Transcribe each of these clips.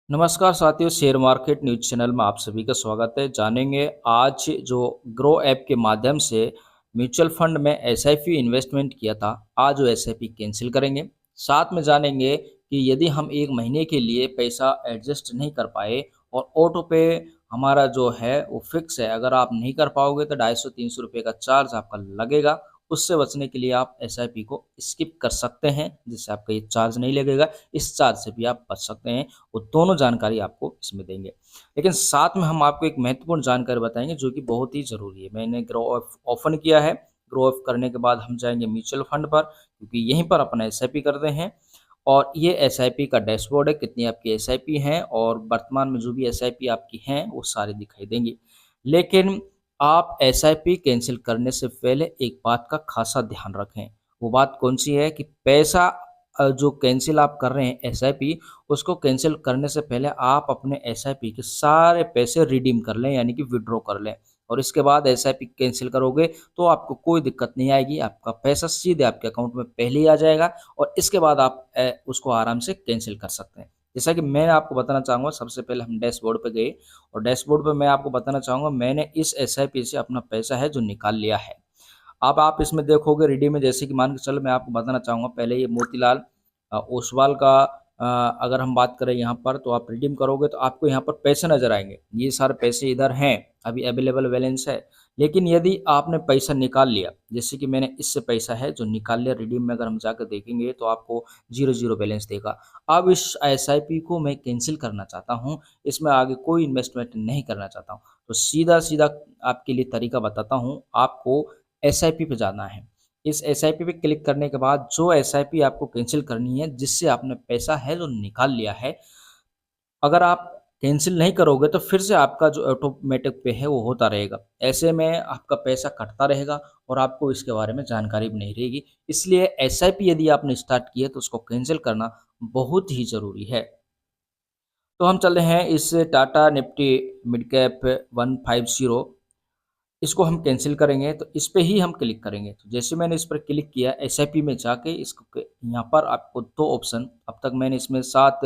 नमस्कार साथियों, share market news channel में आप सभी का स्वागत है। जानेंगे आज जो ग्रो ऐप के माध्यम से म्यूचुअल फंड में एसआईपी इन्वेस्टमेंट किया था, आज वो एसआईपी कैंसिल करेंगे। साथ में जानेंगे कि यदि हम एक महीने के लिए पैसा एडजस्ट नहीं कर पाए और ऑटो पे हमारा जो है वो फिक्स है, अगर आप नहीं कर पाओगे तो 250-300 रुपये का चार्ज आपका लगेगा। उससे बचने के लिए आप एसआईपी को स्किप कर सकते हैं, जिससे आपका ये चार्ज नहीं लगेगा। इस चार्ज से भी आप बच सकते हैं। वो दोनों जानकारी आपको इसमें देंगे। लेकिन साथ में हम आपको एक महत्वपूर्ण जानकारी बताएंगे जो कि बहुत ही ज़रूरी है। मैंने ग्रो ओपन किया है। ग्रो ऑफ करने के बाद हम जाएंगे म्यूचुअल फंड पर, क्योंकि यहीं पर अपना एसआईपी करते हैं। और ये एसआईपी का डैशबोर्ड है, कितनी आपकी एसआईपी हैं और वर्तमान में जो भी एसआईपी आपकी हैं वो सारी दिखाई देंगी। लेकिन आप एसआईपी कैंसिल करने से पहले एक बात का खासा ध्यान रखें। वो बात कौन सी है कि पैसा जो कैंसिल आप कर रहे हैं एसआईपी, उसको कैंसिल करने से पहले आप अपने एसआईपी के सारे पैसे रिडीम कर लें, यानी कि विड्रॉ कर लें। और इसके बाद एसआईपी कैंसिल करोगे तो आपको कोई दिक्कत नहीं आएगी, आपका पैसा सीधे आपके अकाउंट में पहले ही आ जाएगा और इसके बाद आप उसको आराम से कैंसिल कर सकते हैं। जैसा कि मैं आपको बताना चाहूँगा, सबसे पहले हम डैशबोर्ड पे गए और डैशबोर्ड पे मैं आपको बताना चाहूँगा मैंने इस एसआईपी से अपना पैसा है जो निकाल लिया है। अब आप इसमें देखोगे रिडीम में, जैसे कि मान के चलो मैं आपको बताना चाहूँगा, पहले ये मोतीलाल ओसवाल का अगर हम बात करें यहाँ पर, तो आप रिडीम करोगे तो आपको यहाँ पर पैसे नज़र आएंगे। ये सारे पैसे इधर हैं, अभी अवेलेबल बैलेंस है। लेकिन यदि आपने पैसा निकाल लिया, जैसे कि मैंने इससे पैसा है जो निकाल लिया रिडीम में, अगर हम जाकर देखेंगे तो आपको 0 बैलेंस देगा। अब इस एसआईपी को मैं कैंसिल करना चाहता हूँ, इसमें आगे कोई इन्वेस्टमेंट नहीं करना चाहता हूँ, तो सीधा सीधा आपके लिए तरीका बताता हूँ। आपको एसआईपी पे जाना है। इस एसआईपी पे क्लिक करने के बाद जो एसआईपी आपको कैंसिल करनी है, जिससे आपने पैसा है जो निकाल लिया है, अगर आप कैंसिल नहीं करोगे तो फिर से आपका जो ऑटोमेटिक पे है वो होता रहेगा। ऐसे में आपका पैसा कटता रहेगा और आपको इसके बारे में जानकारी भी नहीं रहेगी। इसलिए एसआईपी यदि आपने स्टार्ट की है तो उसको कैंसिल करना बहुत ही ज़रूरी है। तो हम चल रहे हैं इस टाटा निफ्टी मिड कैप 150, इसको हम कैंसिल करेंगे तो इस पे ही हम क्लिक करेंगे। तो जैसे मैंने इस पर क्लिक किया, एसआईपी में जाके इसको यहाँ पर आपको दो ऑप्शन, अब तक मैंने इसमें 7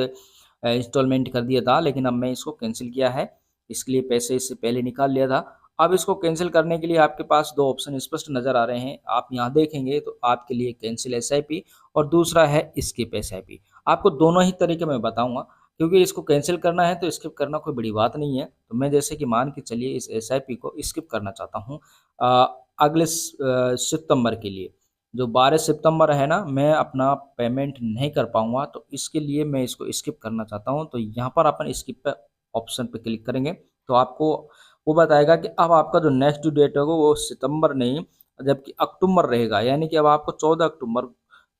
इंस्टॉलमेंट कर दिया था, लेकिन अब मैं इसको कैंसिल किया है। इसके लिए पैसे इससे पहले निकाल लिया था। अब इसको कैंसिल करने के लिए आपके पास दो ऑप्शन स्पष्ट नज़र आ रहे हैं। आप यहाँ देखेंगे तो आपके लिए कैंसिल एसआईपी और दूसरा है स्किप एसआईपी। आपको दोनों ही तरीके मैं बताऊँगा, क्योंकि इसको कैंसिल करना है तो स्किप करना कोई बड़ी बात नहीं है। तो मैं जैसे कि मान के चलिए इस एसआईपी को स्किप करना चाहता हूँ अगले सितंबर के लिए, जो 12 सितंबर है ना, मैं अपना पेमेंट नहीं कर पाऊँगा, तो इसके लिए मैं इसको स्किप करना चाहता हूँ। तो यहाँ पर अपन स्किप पे ऑप्शन पे क्लिक करेंगे तो आपको वो बताएगा कि अब आपका जो नेक्स्ट ड्यू डेट होगा वो सितंबर नहीं, जबकि अक्टूबर रहेगा। यानी कि अब आपको 14 अक्टूबर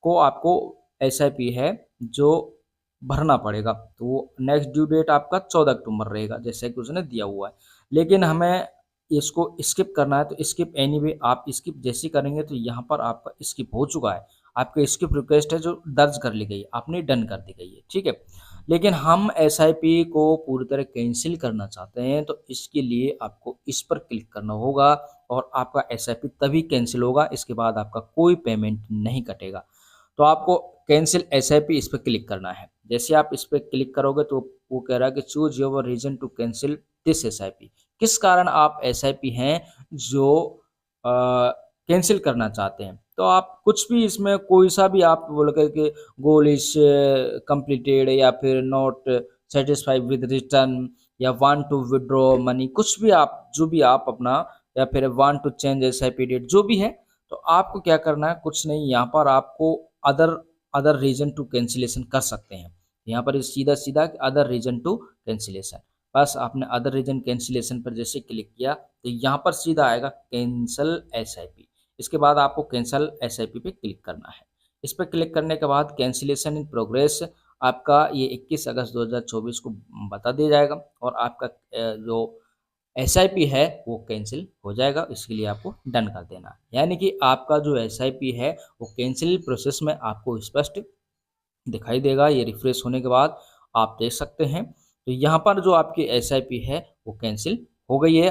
को आपको एसआईपी है जो भरना पड़ेगा। तो वो नेक्स्ट ड्यू डेट आपका 14 अक्टूबर रहेगा, जैसे कि उसने दिया हुआ है। लेकिन हमें इसको स्किप करना है तो स्किप एनीवे आप स्किप जैसे ही करेंगे तो यहाँ पर आपका स्किप हो चुका है। आपकी स्किप रिक्वेस्ट है जो दर्ज कर ली गई है, आपने डन कर दी गई है, ठीक है। लेकिन हम एसआईपी को पूरी तरह कैंसिल करना चाहते हैं तो इसके लिए आपको इस पर क्लिक करना होगा और आपका एसआईपी तभी कैंसिल होगा, इसके बाद आपका कोई पेमेंट नहीं कटेगा। तो आपको कैंसिल एसआईपी इस पर क्लिक करना है। जैसे आप इस पर क्लिक करोगे तो वो कह रहा है कि choose your reason to cancel this SIP. किस कारण आप एसआईपी हैं जो कैंसिल करना चाहते हैं, तो आप कुछ भी इसमें कोई सा भी आप बोल करके गोल इज कंप्लीटेड या फिर नॉट सेटिस्फाइड विद रिटर्न या वांट टू विड्रॉ मनी, कुछ भी आप जो भी आप अपना, या फिर want to change SIP date, जो भी है, तो आपको क्या करना है, कुछ नहीं, यहाँ पर आपको other other reason to cancellation कर सकते हैं। यहाँ पर सीधा सीधा अदर रीजन टू कैंसिलेशन, बस आपने अदर रीजन कैंसिलेशन पर जैसे क्लिक किया तो यहाँ पर सीधा आएगा कैंसल एसआईपी। इसके बाद आपको कैंसल एसआईपी पे क्लिक करना है। इस पर क्लिक करने के बाद कैंसिलेशन इन प्रोग्रेस आपका ये 21 अगस्त 2024 को बता दिया जाएगा और आपका जो एसआईपी है वो कैंसिल हो जाएगा। इसके लिए आपको डन कर देना है। यानी कि आपका जो एसआईपी है वो कैंसिल प्रोसेस में आपको स्पष्ट दिखाई देगा। ये रिफ्रेश होने के बाद आप देख सकते हैं, तो यहाँ पर जो आपकी एसआईपी है वो कैंसिल हो गई है।